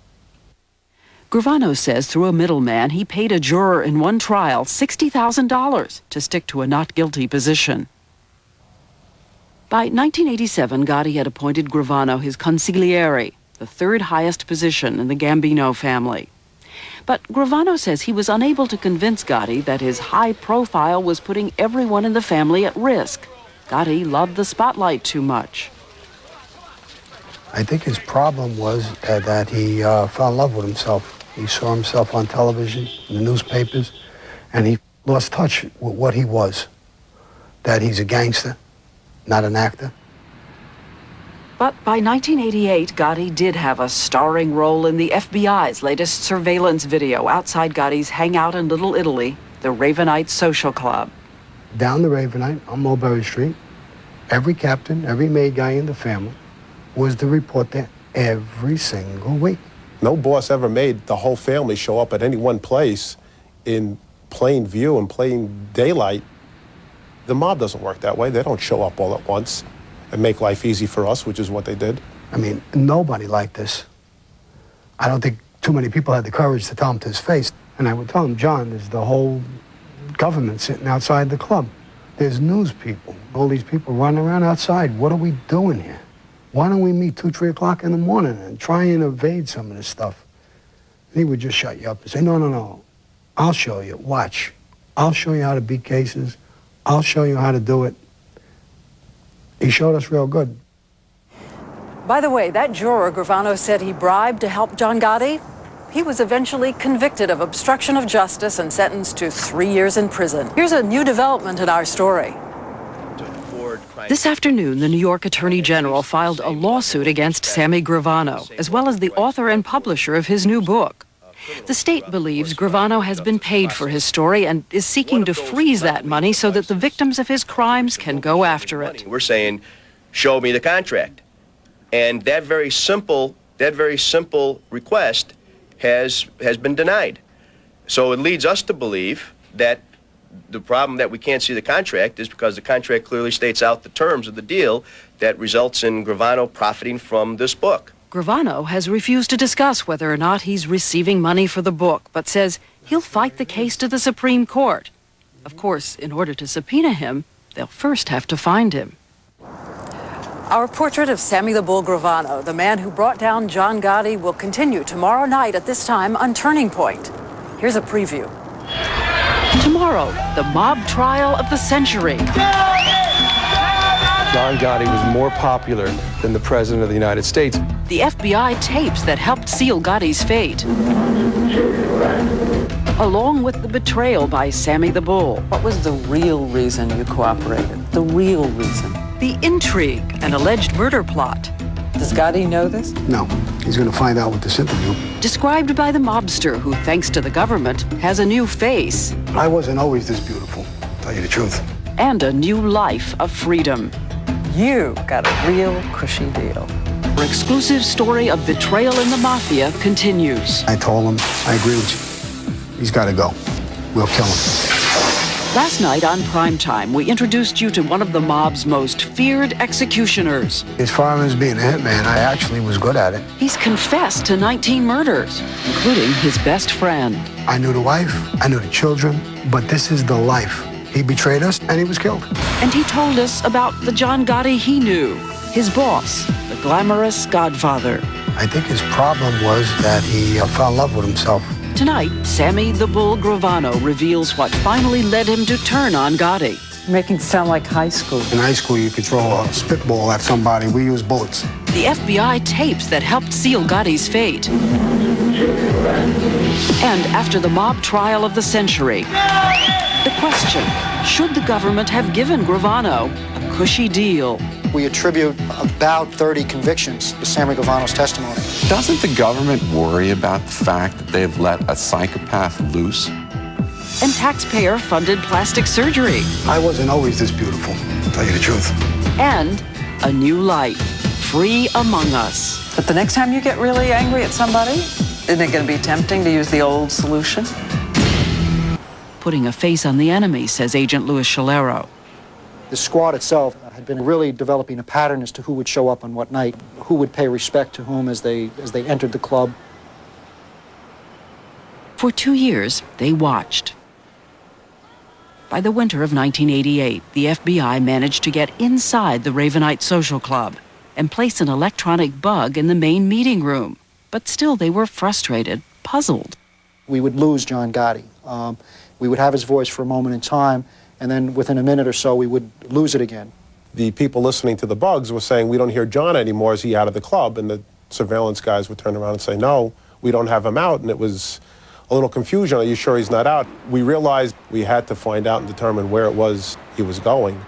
Gravano says through a middleman, he paid a juror in one trial $60,000 to stick to a not guilty position. By 1987, Gotti had appointed Gravano his consigliere, the 3rd highest position in the Gambino family. But Gravano says he was unable to convince Gotti that his high profile was putting everyone in the family at risk. Gotti loved the spotlight too much. I think his problem was that he fell in love with himself. He saw himself on television, in the newspapers, and he lost touch with what he was. That he's a gangster, not an actor. But by 1988, Gotti did have a starring role in the FBI's latest surveillance video outside Gotti's hangout in Little Italy, the Ravenite Social Club. Down the Ravenite on Mulberry Street, every captain, every maid guy in the family was to report there every single week. No boss ever made the whole family show up at any one place in plain view and plain daylight. The mob doesn't work that way. They don't show up all at once and make life easy for us, which is what they did. I mean, nobody liked this. I don't think too many people had the courage to tell him to his face. And I would tell him, John, there's the whole government sitting outside the club. There's news people, all these people running around outside. What are we doing here? Why don't we meet 2, 3 o'clock in the morning and try and evade some of this stuff? And he would just shut you up and say, no, I'll show you, watch. I'll show you how to beat cases. I'll show you how to do it. He showed us real good. By the way, that juror Gravano said he bribed to help John Gotti, he was eventually convicted of obstruction of justice and sentenced to 3 years in prison. Here's a new development in our story. This afternoon, the New York Attorney General filed a lawsuit against Sammy Gravano, as well as the author and publisher of his new book. The state believes Gravano has been paid for his story and is seeking to freeze that money so that the victims of his crimes can go after it. We're saying, show me the contract. And that very simple request has been denied. So it leads us to believe that the problem that we can't see the contract is because the contract clearly states out the terms of the deal that results in Gravano profiting from this book. Gravano has refused to discuss whether or not he's receiving money for the book, but says he'll fight the case to the Supreme Court. Of course, in order to subpoena him, they'll first have to find him. Our portrait of Sammy the Bull Gravano, the man who brought down John Gotti, will continue tomorrow night at this time on Turning Point. Here's a preview. Tomorrow, the mob trial of the century. John Gotti was more popular than the President of the United States. The FBI tapes that helped seal Gotti's fate. Along with the betrayal by Sammy the Bull. What was the real reason you cooperated? The real reason? The intrigue and alleged murder plot. Does Gotti know this? No. He's going to find out with this interview. Described by the mobster who, thanks to the government, has a new face. I wasn't always this beautiful, to tell you the truth. And a new life of freedom. You got a real cushy deal. Our exclusive story of betrayal in the mafia continues. I told him, I agree with you. He's got to go. We'll kill him. Last night on Primetime, we introduced you to one of the mob's most feared executioners. As far as being a hitman, I actually was good at it. He's confessed to 19 murders, including his best friend. I knew the wife, I knew the children, but this is the life He betrayed us, and he was killed. And he told us about the John Gotti he knew, his boss, the glamorous Godfather. I think his problem was that he fell in love with himself. Tonight, Sammy the Bull Gravano reveals what finally led him to turn on Gotti. Making it sound like high school. In high school, you could throw a spitball at somebody. We used bullets. The FBI tapes that helped seal Gotti's fate. And after the mob trial of the century, the question, should the government have given Gravano a cushy deal? We attribute about 30 convictions to Sammy Gravano's testimony. Doesn't the government worry about the fact that they've let a psychopath loose? And taxpayer-funded plastic surgery. I wasn't always this beautiful, to tell you the truth. And a new life, free among us. But the next time you get really angry at somebody, isn't it going to be tempting to use the old solution? Putting a face on the enemy, says Agent Louis Scalero. The squad itself had been really developing a pattern as to who would show up on what night, who would pay respect to whom as they entered the club. For 2 years, they watched. By the winter of 1988, the FBI managed to get inside the Ravenite Social Club and place an electronic bug in the main meeting room. But still, they were frustrated, puzzled. We would lose John Gotti. We would have his voice for a moment in time, and then within a minute or so, we would lose it again. The people listening to the bugs were saying, we don't hear John anymore. Is he out of the club? And the surveillance guys would turn around and say, no, we don't have him out. And it was a little confusion. Are you sure he's not out? We realized we had to find out and determine where it was he was going.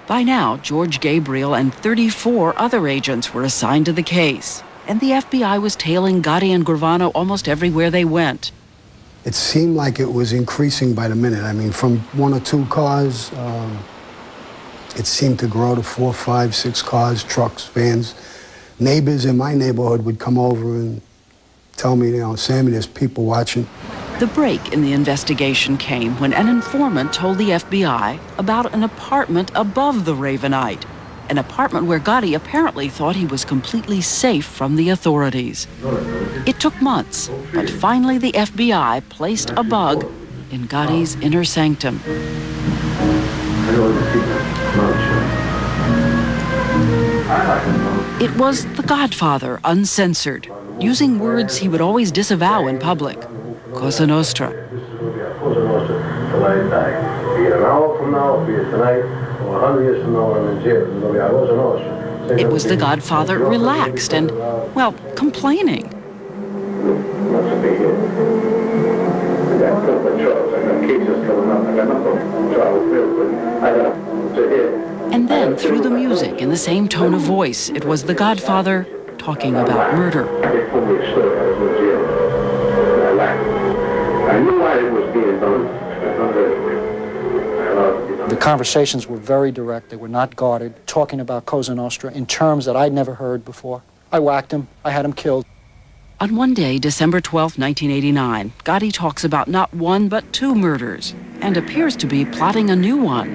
By now, George Gabriel and 34 other agents were assigned to the case, and the FBI was tailing Gotti and Gravano almost everywhere they went. It seemed like it was increasing by the minute. I mean, from 1 or 2 cars, it seemed to grow to 4, 5, 6 cars, trucks, vans. Neighbors in my neighborhood would come over and tell me, you know, Sammy, there's people watching. The break in the investigation came when an informant told the FBI about an apartment above the Ravenite, an apartment where Gotti apparently thought he was completely safe from the authorities. It took months, but finally the FBI placed a bug in Gotti's inner sanctum. It was the Godfather, uncensored, using words he would always disavow in public. Cosa Nostra. Be it an hour from now, be it tonight, or 100 years from now, I'm in jail. It was the Godfather relaxed and, well, complaining. That's a big deal. I got killed by Charles. I got cases coming up. I got nothing. Charles Field, but I got to hit. And then, through the music, in the same tone of voice, it was the Godfather talking about murder. They told me a story. I was in jail. And I laughed. I knew why it was being done. The conversations were very direct. They were not guarded, talking about Cosa Nostra in terms that I'd never heard before. I whacked him. I had him killed. On one day, December 12, 1989, Gotti talks about not 1 but 2 murders and appears to be plotting a new one.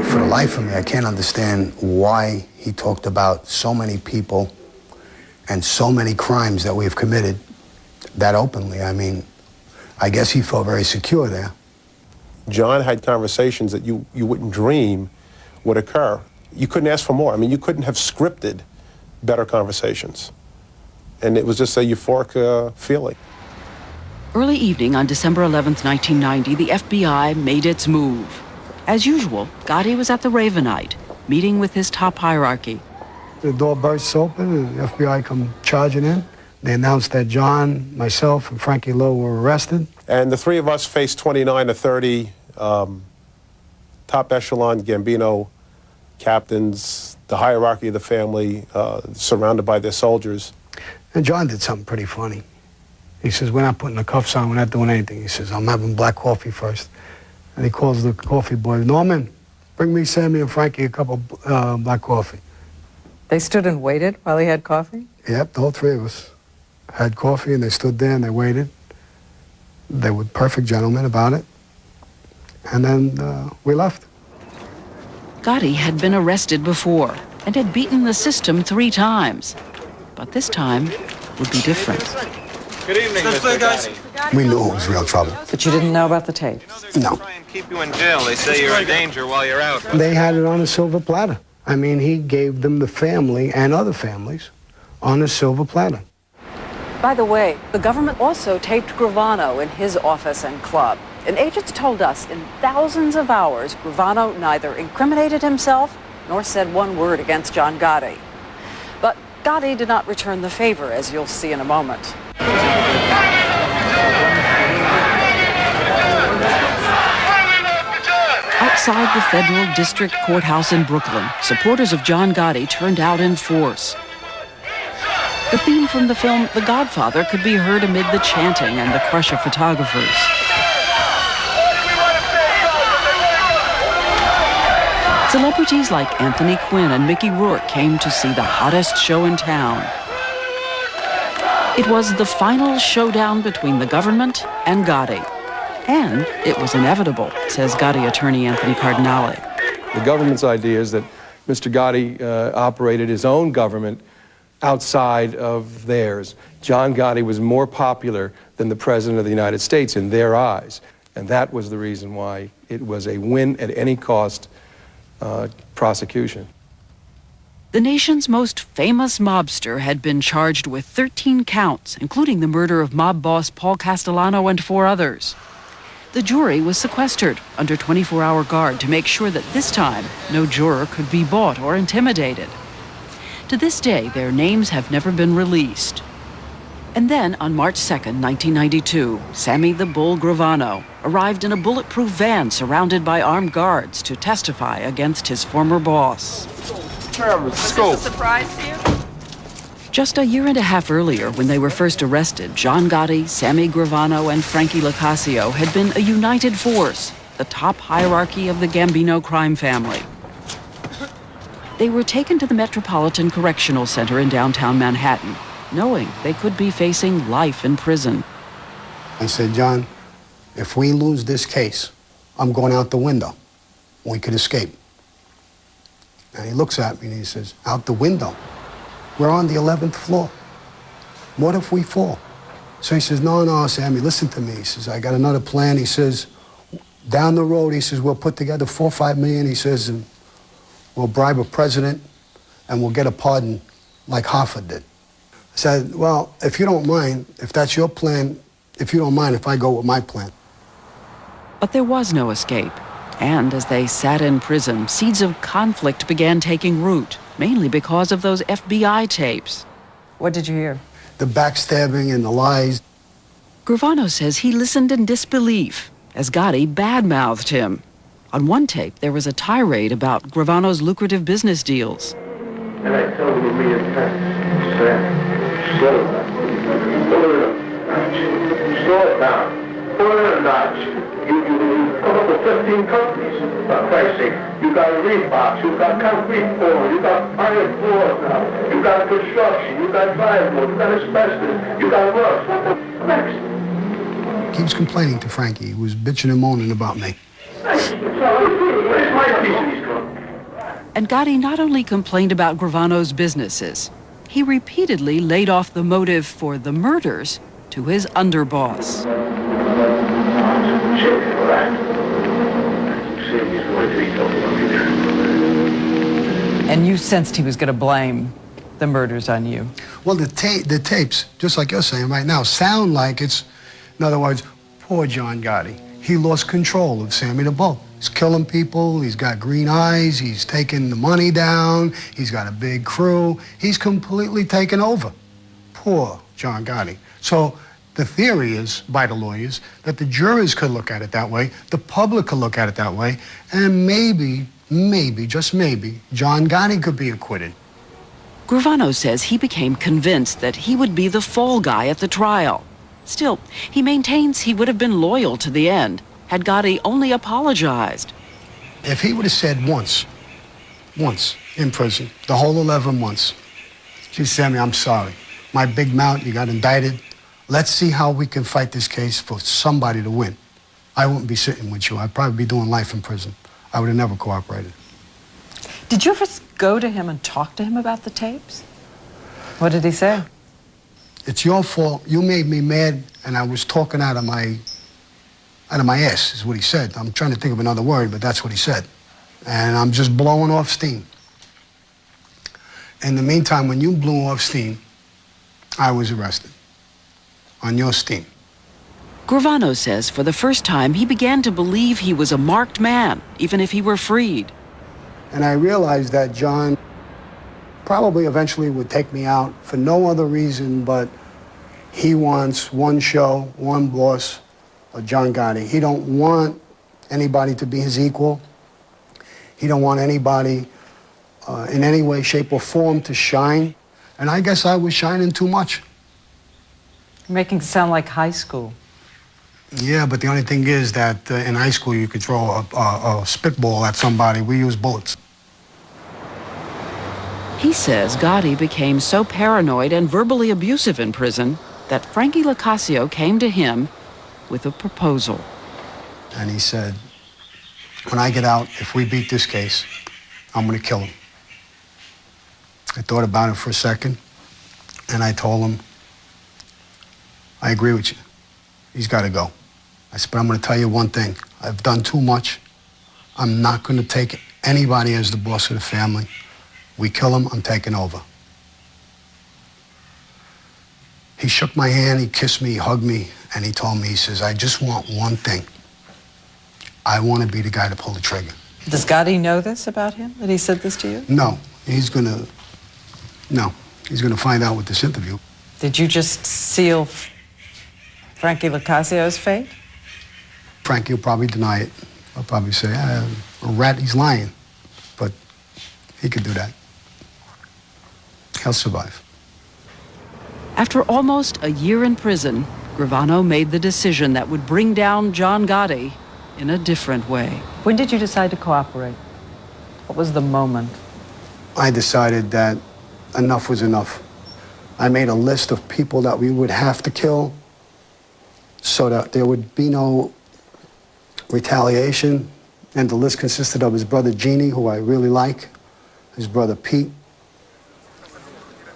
For the life of me, I can't understand why he talked about so many people and so many crimes that we have committed that openly. I mean, I guess he felt very secure there. John had conversations that you wouldn't dream would occur. You couldn't ask for more. I mean, you couldn't have scripted better conversations. And it was just a euphoric feeling. Early evening on December 11, 1990, the FBI made its move. As usual, Gotti was at the Ravenite, meeting with his top hierarchy. The door bursts open and the FBI come charging in. They announced that John, myself, and Frankie Lowe were arrested. And the 3 of us faced 29 to 30 top echelon Gambino captains, the hierarchy of the family, surrounded by their soldiers. And John did something pretty funny. He says, we're not putting the cuffs on, we're not doing anything. He says, I'm having black coffee first. And he calls the coffee boy, Norman, bring me, Sammy, and Frankie a cup of black coffee. They stood and waited while he had coffee? Yep, the whole 3 of us had coffee, and they stood there and they waited. They were perfect gentlemen about it. And then we left. Gotti had been arrested before and had beaten the system 3 times. But this time, would be different. Good evening, Mr. Gotti. We knew it was real trouble. But you didn't know about the tapes? No. Try and keep you in jail. They say you're in danger while you're out. They had it on a silver platter. I mean, he gave them the family and other families on a silver platter. By the way, the government also taped Gravano in his office and club. And agents told us in thousands of hours, Gravano neither incriminated himself nor said one word against John Gotti. But Gotti did not return the favor, as you'll see in a moment. Outside the federal district courthouse in Brooklyn, supporters of John Gotti turned out in force. The theme from the film The Godfather could be heard amid the chanting and the crush of photographers. Celebrities like Anthony Quinn and Mickey Rourke came to see the hottest show in town. It was the final showdown between the government and Gotti. And it was inevitable, says Gotti attorney Anthony Cardinale. The government's idea is that Mr. Gotti operated his own government outside of theirs. John Gotti was more popular than the President of the United States in their eyes. And that was the reason why it was a win at any cost prosecution. The nation's most famous mobster had been charged with 13 counts, including the murder of mob boss Paul Castellano and 4 others. The jury was sequestered under 24-hour guard to make sure that this time no juror could be bought or intimidated. To this day, their names have never been released. And then, on March 2nd, 1992, Sammy the Bull Gravano arrived in a bulletproof van surrounded by armed guards to testify against his former boss. Was this a surprise to you? Just a year and a half earlier, when they were first arrested, John Gotti, Sammy Gravano, and Frankie Locascio had been a united force, the top hierarchy of the Gambino crime family. They were taken to the Metropolitan Correctional Center in downtown Manhattan, knowing they could be facing life in prison. I said, John, if we lose this case, I'm going out the window. We could escape. And he looks at me and he says, out the window? We're on the 11th floor. What if we fall? So he says, no, Sammy, listen to me. He says, I got another plan. He says, down the road, he says, we'll put together $4 or $5 million. He says, and we'll bribe a president and we'll get a pardon like Hoffa did. I said, well, if you don't mind, if that's your plan, if you don't mind if I go with my plan. But there was no escape. And as they sat in prison, seeds of conflict began taking root, mainly because of those FBI tapes. What did you hear? The backstabbing and the lies. Gravano says he listened in disbelief as Gotti badmouthed him. On one tape, there was a tirade about Gravano's lucrative business deals. And I tell you a million times, Sam, slow it down. Pull it up. Slow it down. Pull it a notch. You come up with 15 companies. For Christ's sake, you got Reeboks, you got concrete pouring, you got iron floors now, you got construction, you got drywall, you got asbestos, you got roofs. What the next? Keeps complaining to Frankie. He was bitching and moaning about me. Where's my piece of these companies? And Gotti not only complained about Gravano's businesses, he repeatedly laid off the motive for the murders to his underboss. And you sensed he was going to blame the murders on you. Well, the tapes, just like you're saying right now, sound like it's, in other words, poor John Gotti. He lost control of Sammy the Bull. He's killing people, he's got green eyes, he's taking the money down, he's got a big crew. He's completely taken over. Poor John Gotti. So the theory is, by the lawyers, that the jurors could look at it that way, the public could look at it that way, and maybe, just maybe, John Gotti could be acquitted. Gravano says he became convinced that he would be the fall guy at the trial. Still, he maintains he would have been loyal to the end had Gotti only apologized. If he would have said once in prison, the whole 11 months, gee, Sammy, I'm sorry. My big mouth, you got indicted. Let's see how we can fight this case for somebody to win. I wouldn't be sitting with you. I'd probably be doing life in prison. I would have never cooperated. Did you ever go to him and talk to him about the tapes? What did he say? it's your fault. You made me mad, and I was talking out of my ass, is what he said. I'm trying to think of another word, but that's what he said. And I'm just blowing off steam. In the meantime, when you blew off steam, I was arrested on your steam. Gravano says for the first time he began to believe he was a marked man, even if he were freed. And I realized that John probably eventually would take me out for no other reason but he wants one show, one boss, John Gotti. He don't want anybody to be his equal. He don't want anybody in any way, shape, or form to shine. And I guess I was shining too much. You're making it sound like high school. Yeah, but the only thing is that in high school you could throw a spitball at somebody. We use bullets. He says Gotti became so paranoid and verbally abusive in prison that Frankie Locascio came to him with a proposal. And he said, when I get out, if we beat this case, I'm going to kill him. I thought about it for a second, and I told him, I agree with you. He's got to go. I said, but I'm going to tell you one thing. I've done too much. I'm not going to take anybody as the boss of the family. We kill him, I'm taking over. He shook my hand, he kissed me, he hugged me, and he told me, he says, I just want one thing. I want to be the guy to pull the trigger. Does Gotti know this about him, that he said this to you? No, he's going to find out with this interview. Did you just seal Frankie Locascio's fate? Frankie will probably deny it. I'll probably say, a rat, he's lying. But he could do that. He'll survive. After almost a year in prison, Gravano made the decision that would bring down John Gotti in a different way. When did you decide to cooperate? What was the moment? I decided that enough was enough. I made a list of people that we would have to kill so that there would be no retaliation. And the list consisted of his brother Jeannie, who I really like, his brother Pete.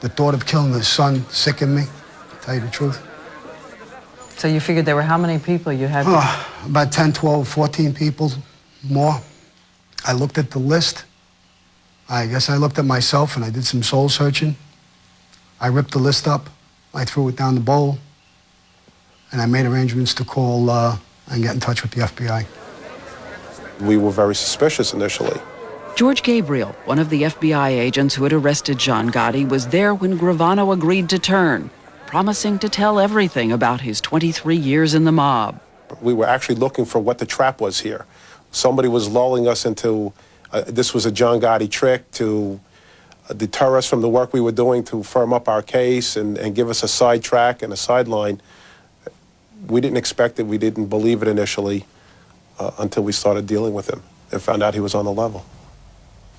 The thought of killing his son sickened me, to tell you the truth. So you figured there were how many people you had? About 10, 12, 14 people more. I looked at the list. I guess I looked at myself and I did some soul searching. I ripped the list up. I threw it down the bowl. And I made arrangements to call and get in touch with the FBI. We were very suspicious initially. George Gabriel, one of the FBI agents who had arrested John Gotti, was there when Gravano agreed to turn, promising to tell everything about his 23 years in the mob. We were actually looking for what the trap was here. Somebody was lulling us into, this was a John Gotti trick to deter us from the work we were doing to firm up our case and give us a sidetrack and a sideline. We didn't expect it, we didn't believe it initially until we started dealing with him and found out he was on the level.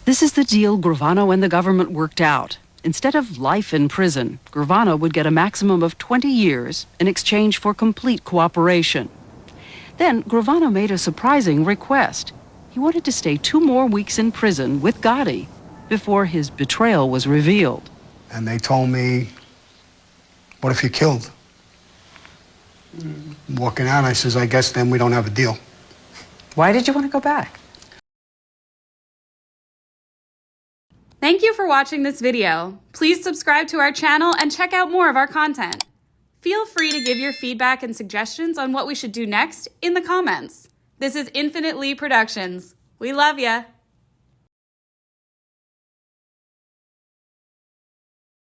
This is the deal Gravano and the government worked out. Instead of life in prison, Gravano would get a maximum of 20 years in exchange for complete cooperation. Then Gravano made a surprising request. He wanted to stay 2 more weeks in prison with Gotti before his betrayal was revealed. And they told me, what if you're killed? Walking out, I says, I guess then we don't have a deal. Why did you want to go back? Thank you for watching this video. Please subscribe to our channel and check out more of our content. Feel free to give your feedback and suggestions on what we should do next in the comments. This is Infinite Lee Productions. We love ya.